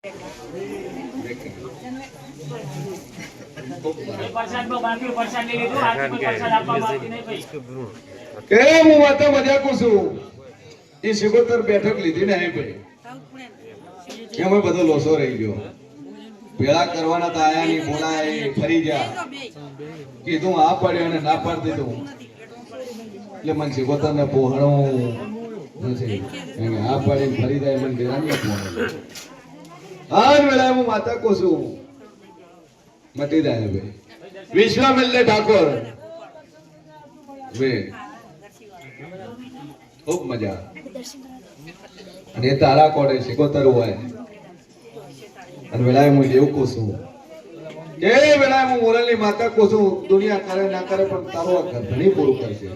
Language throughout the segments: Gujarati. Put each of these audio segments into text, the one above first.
બેઠક લીધી ને ભાઈ એમાં બધો લોસો રહી ગયો. ભેળા કરવાના તો આયા નહીં, બોલાય ફરી જા કીધું આ પડ્યો ને ના પાડી દીધું એટલે મને શિકોતર ને પોહણું નથી. આ પાડીને ફરી જાય મને ભેળા પોહણું. હાર વેળા હું માતા કોસું મટી જાય ભાઈ. વિશ્વામિત્ર ઠાકોર વે ખૂબ મજા અને તારા કોડે શિકોતર હોય અને વેળાએ હું એવું કોસું કે વેળાએ હું મોરલની માતા કોસું. દુનિયા કરે ના કરે પણ તારો ઘણી પૂરું કરશે.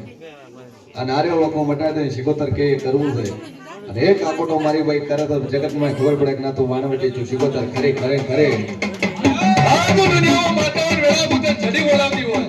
આ નારિયેળ લોકો મટાડી દે શિકોતર કે કરવું છે અને એક આકોટો મારી ભાઈ કરે તો જગતમાં ખબર પડે કે ના તું માનવટી છું. શિકોતર ખરે ખરે ખરે આ તો દુનિયામાં માતા વેળા મુજબ જડી બોલાવતી હોય.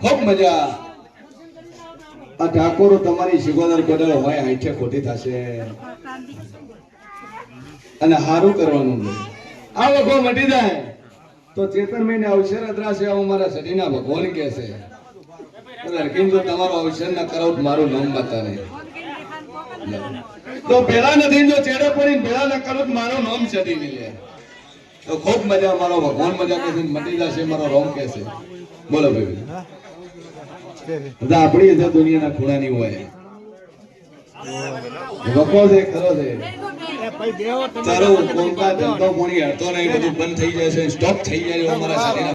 ખૂબ મજા. આ ઠાકોરો તમારી શિકોતર બદલ હોય હાઈઠે ખોટી થશે અને હારું કરવાનું છે. આ વખો મટી જાય તો ચેતન મહિને અવસર અદરાશે આવું મારા સદીના ભગવાન કહે છે. લડકીને જો તમારો અવસર ના કરો મારું નામ બતાવે તો ભેળા નથી. જો ચેડે પડીને ભેળા ના કરો મારું નામ સદી મિલે તો ખૂબ મજા. મારો ભગવાન મજા કહે છે, મટી જશે મારો રોમ કહે છે. બોલો ભાઈ બધા આપણી દુનિયાના ખૂણાની હોય વખો છે ખરો છે. તારો કોંકા ધંધો પોણી હડતો નહીં બધું બંધ થઈ જાય છે, સ્ટોપ થઈ જાય અમારા સાથે.